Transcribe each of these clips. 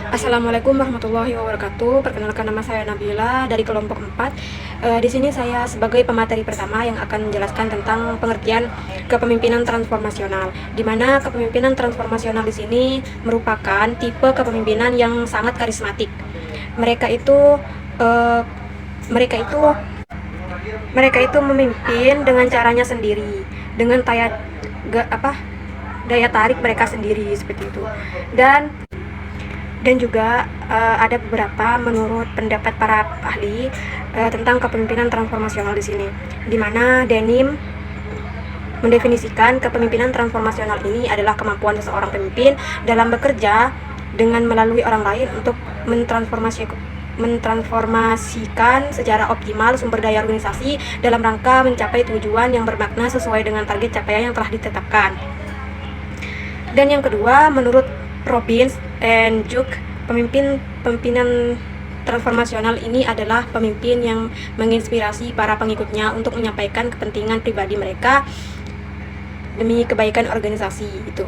Assalamualaikum warahmatullahi wabarakatuh. Perkenalkan, nama saya Nabila dari kelompok 4. Di sini saya sebagai pemateri pertama yang akan menjelaskan tentang pengertian kepemimpinan transformasional. Di mana kepemimpinan transformasional di sini merupakan tipe kepemimpinan yang sangat karismatik. Mereka itu memimpin dengan caranya sendiri, dengan daya tarik mereka sendiri seperti itu. Dan juga ada beberapa menurut pendapat para ahli tentang kepemimpinan transformasional di sini, di mana Denim mendefinisikan kepemimpinan transformasional ini adalah kemampuan seseorang pemimpin dalam bekerja dengan melalui orang lain untuk mentransformasikan secara optimal sumber daya organisasi dalam rangka mencapai tujuan yang bermakna sesuai dengan target capaian yang telah ditetapkan. Dan yang kedua, menurut Robbins and Jung, pemimpinan transformasional ini adalah pemimpin yang menginspirasi para pengikutnya untuk menyampaikan kepentingan pribadi mereka demi kebaikan organisasi itu.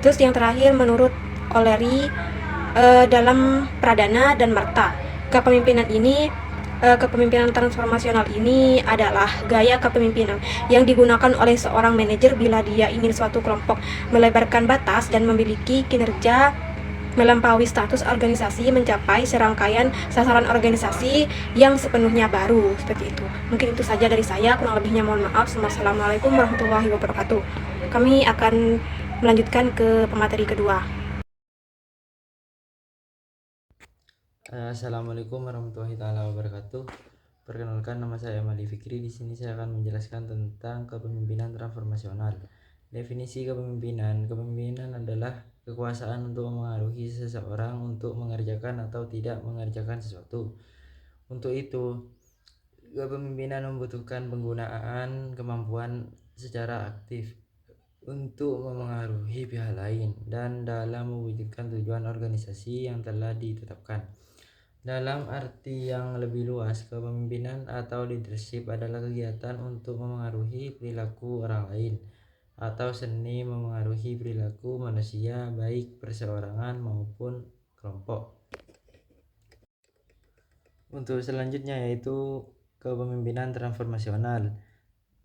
Terus yang terakhir, menurut O'Leary dalam Pradana dan Marta, kepemimpinan transformasional ini adalah gaya kepemimpinan yang digunakan oleh seorang manajer bila dia ingin suatu kelompok melebarkan batas dan memiliki kinerja melampaui status organisasi, mencapai serangkaian sasaran organisasi yang sepenuhnya baru, seperti itu. Mungkin itu saja dari saya, kurang lebihnya mohon maaf. Wassalamualaikum warahmatullahi wabarakatuh. Kami akan melanjutkan ke pemateri kedua. Assalamualaikum warahmatullahi wabarakatuh. Perkenalkan, nama saya Mali Fikri. Di sini saya akan menjelaskan tentang kepemimpinan transformasional. Definisi kepemimpinan adalah kekuasaan untuk memengaruhi seseorang untuk mengerjakan atau tidak mengerjakan sesuatu. Untuk itu, kepemimpinan membutuhkan penggunaan kemampuan secara aktif untuk memengaruhi pihak lain dan dalam mewujudkan tujuan organisasi yang telah ditetapkan. Dalam arti yang lebih luas, kepemimpinan atau leadership adalah kegiatan untuk memengaruhi perilaku orang lain atau seni memengaruhi perilaku manusia, baik perseorangan maupun kelompok. Untuk selanjutnya yaitu kepemimpinan transformasional.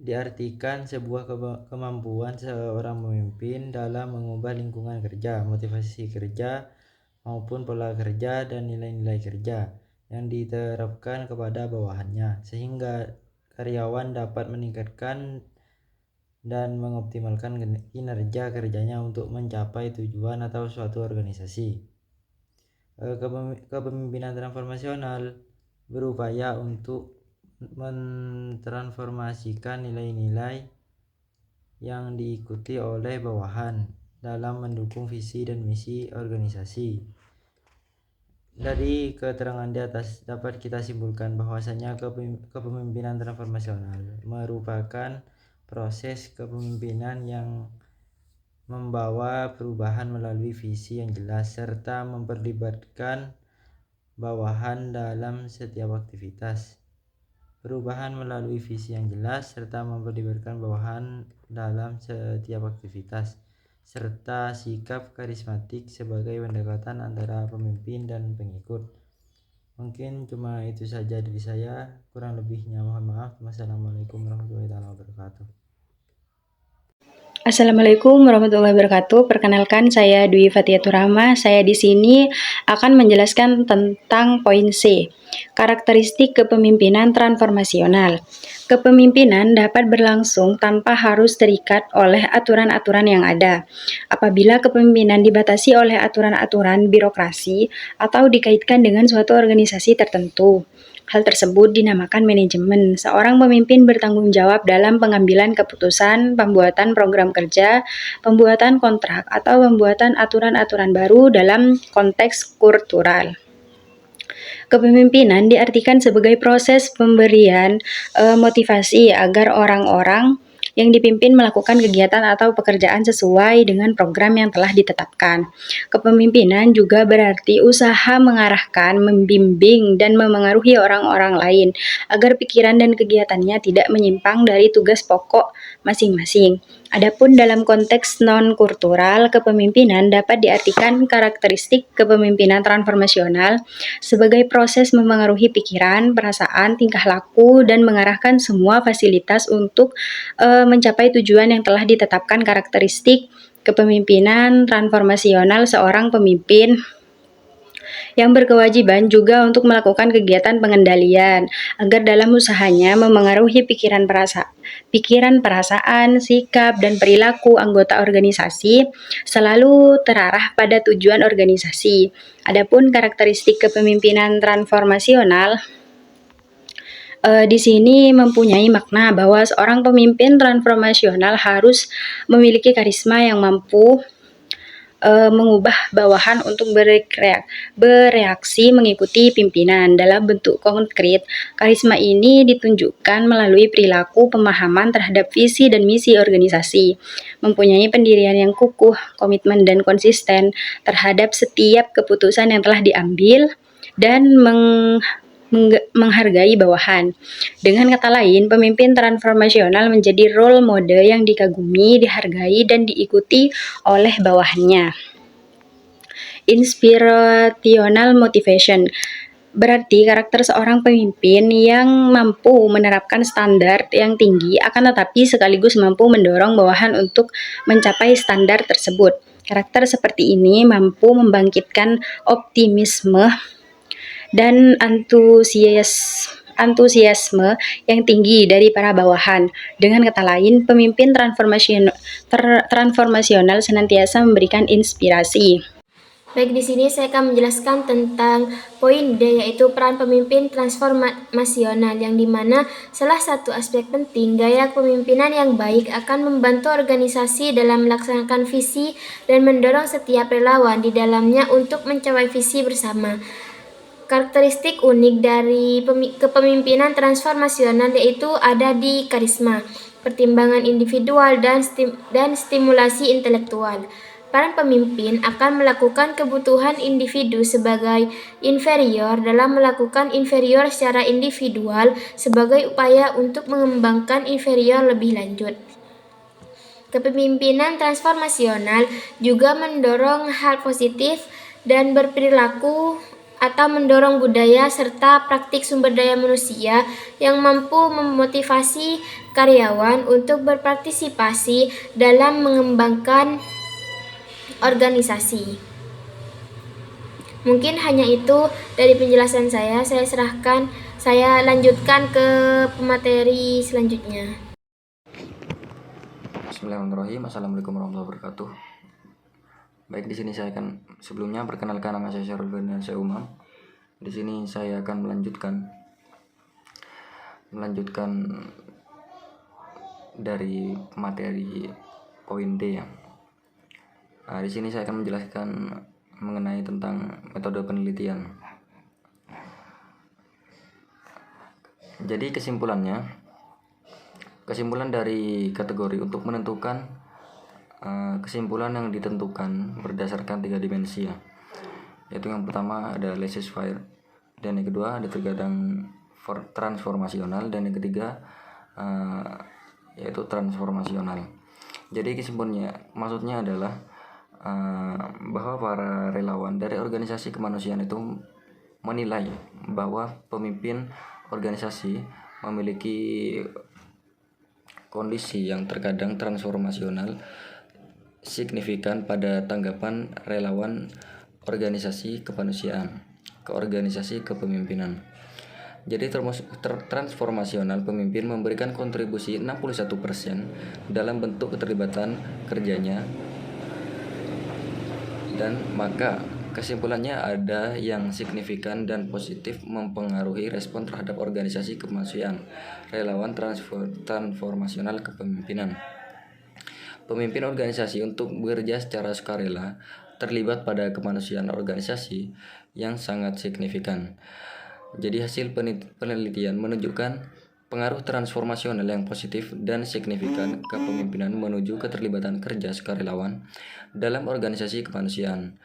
Diartikan sebuah kemampuan seorang pemimpin dalam mengubah lingkungan kerja, motivasi kerja, maupun pola kerja dan nilai-nilai kerja yang diterapkan kepada bawahannya, sehingga karyawan dapat meningkatkan dan mengoptimalkan kinerja kerjanya untuk mencapai tujuan atau suatu organisasi. Kepemimpinan transformasional berupaya untuk mentransformasikan nilai-nilai yang diikuti oleh bawahan dalam mendukung visi dan misi organisasi. Dari keterangan di atas dapat kita simpulkan bahwasanya kepemimpinan transformasional merupakan proses kepemimpinan yang membawa perubahan melalui visi yang jelas serta memperlibatkan bawahan dalam setiap aktivitas. Perubahan melalui visi yang jelas serta memperlibatkan bawahan dalam setiap aktivitas, serta sikap karismatik sebagai pendekatan antara pemimpin dan pengikut. Mungkin cuma itu saja dari saya, kurang lebihnya mohon maaf. Wassalamualaikum warahmatullahi wabarakatuh. Assalamualaikum warahmatullahi wabarakatuh. Perkenalkan, saya Dwi Fatiatur Rahma. Saya di sini akan menjelaskan tentang poin C, karakteristik kepemimpinan transformasional. Kepemimpinan dapat berlangsung tanpa harus terikat oleh aturan-aturan yang ada. Apabila kepemimpinan dibatasi oleh aturan-aturan birokrasi atau dikaitkan dengan suatu organisasi tertentu, hal tersebut dinamakan manajemen. Seorang pemimpin bertanggung jawab dalam pengambilan keputusan, pembuatan program kerja, pembuatan kontrak, atau pembuatan aturan-aturan baru dalam konteks kultural. Kepemimpinan diartikan sebagai proses pemberian motivasi agar orang-orang yang dipimpin melakukan kegiatan atau pekerjaan sesuai dengan program yang telah ditetapkan. Kepemimpinan juga berarti usaha mengarahkan, membimbing, dan memengaruhi orang-orang lain agar pikiran dan kegiatannya tidak menyimpang dari tugas pokok masing-masing. Adapun dalam konteks non-kultural, kepemimpinan dapat diartikan karakteristik kepemimpinan transformasional sebagai proses memengaruhi pikiran, perasaan, tingkah laku, dan mengarahkan semua fasilitas untuk mencapai tujuan yang telah ditetapkan. Karakteristik kepemimpinan transformasional seorang pemimpin yang berkewajiban juga untuk melakukan kegiatan pengendalian agar dalam usahanya memengaruhi pikiran, perasaan, sikap, dan perilaku anggota organisasi selalu terarah pada tujuan organisasi. Adapun karakteristik kepemimpinan transformasional di sini mempunyai makna bahwa seorang pemimpin transformasional harus memiliki karisma yang mampu mengubah bawahan untuk bereaksi mengikuti pimpinan dalam bentuk konkret. Karisma ini ditunjukkan melalui perilaku pemahaman terhadap visi dan misi organisasi, mempunyai pendirian yang kukuh, komitmen dan konsisten terhadap setiap keputusan yang telah diambil, dan menghargai bawahan. Dengan kata lain, pemimpin transformasional menjadi role model yang dikagumi, dihargai, dan diikuti oleh bawahannya. Inspirational motivation berarti karakter seorang pemimpin yang mampu menerapkan standar yang tinggi akan tetapi sekaligus mampu mendorong bawahan untuk mencapai standar tersebut. Karakter seperti ini mampu membangkitkan optimisme dan antusiasme yang tinggi dari para bawahan. Dengan kata lain, pemimpin transformasional senantiasa memberikan inspirasi. Baik, di sini saya akan menjelaskan tentang poin D, yaitu peran pemimpin transformasional, yang dimana salah satu aspek penting gaya kepemimpinan yang baik akan membantu organisasi dalam melaksanakan visi dan mendorong setiap relawan di dalamnya untuk mencapai visi bersama. Karakteristik unik dari kepemimpinan transformasional yaitu ada di karisma, pertimbangan individual, dan stimulasi intelektual. Peran pemimpin akan melakukan kebutuhan individu sebagai inferior dalam melakukan inferior secara individual sebagai upaya untuk mengembangkan inferior lebih lanjut. Kepemimpinan transformasional juga mendorong hal positif dan berperilaku atau mendorong budaya serta praktik sumber daya manusia yang mampu memotivasi karyawan untuk berpartisipasi dalam mengembangkan organisasi. Mungkin hanya itu dari penjelasan saya lanjutkan ke pemateri selanjutnya. Bismillahirrahmanirrahim. Assalamualaikum warahmatullahi wabarakatuh. Baik, di sini saya akan sebelumnya perkenalkan, nama saya Syarul dan saya Umam. Di sini saya akan melanjutkan dari materi poin D ya. Di sini saya akan menjelaskan mengenai tentang metode penelitian. Jadi kesimpulan dari kategori untuk menentukan kesimpulan yang ditentukan berdasarkan 3 dimensi ya. Yaitu yang pertama ada laissez-faire, dan yang kedua ada terkadang transformasional, dan yang ketiga yaitu transformasional. Jadi kesimpulannya maksudnya adalah bahwa para relawan dari organisasi kemanusiaan itu menilai bahwa pemimpin organisasi memiliki kondisi yang terkadang transformasional signifikan pada tanggapan relawan organisasi kemanusiaan ke organisasi kepemimpinan. Jadi transformasional pemimpin memberikan kontribusi 61% dalam bentuk keterlibatan kerjanya, dan maka kesimpulannya ada yang signifikan dan positif mempengaruhi respon terhadap organisasi kemanusiaan relawan transformasional kepemimpinan. Pemimpin organisasi untuk bekerja secara sukarela terlibat pada kemanusiaan organisasi yang sangat signifikan. Jadi hasil penelitian menunjukkan pengaruh transformasional yang positif dan signifikan kepemimpinan menuju keterlibatan kerja sukarelawan dalam organisasi kemanusiaan.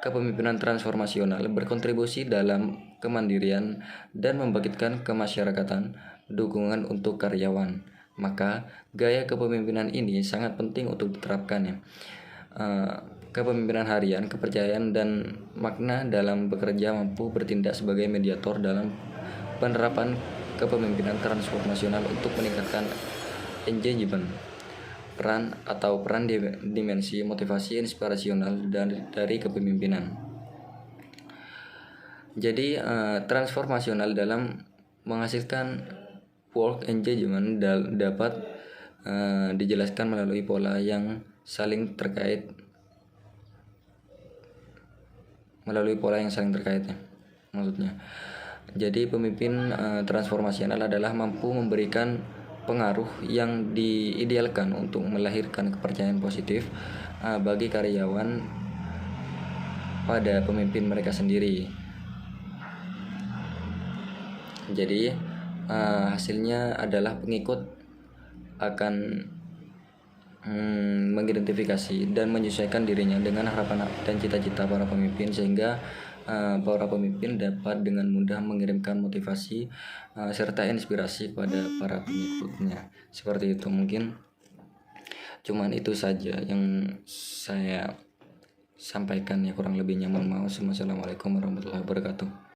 Kepemimpinan transformasional berkontribusi dalam kemandirian dan membangkitkan kemasyarakatan, dukungan untuk karyawan. Maka, gaya kepemimpinan ini sangat penting untuk diterapkan ya. Kepemimpinan harian, kepercayaan, dan makna dalam bekerja mampu bertindak sebagai mediator dalam penerapan kepemimpinan transformasional untuk meningkatkan engagement, peran dimensi motivasi inspirasional dari kepemimpinan. Jadi transformasional dalam menghasilkan work engagement dapat dijelaskan melalui pola yang saling terkait ya, maksudnya. Jadi pemimpin transformasional adalah mampu memberikan pengaruh yang diidealkan untuk melahirkan kepercayaan positif bagi karyawan pada pemimpin mereka sendiri. Jadi hasilnya adalah pengikut akan mengidentifikasi dan menyesuaikan dirinya dengan harapan dan cita-cita para pemimpin, sehingga para pemimpin dapat dengan mudah mengirimkan motivasi serta inspirasi kepada para pengikutnya. Seperti itu, mungkin cuman itu saja yang saya sampaikan ya, kurang lebihnya mohon maaf. Wassalamualaikum warahmatullahi wabarakatuh.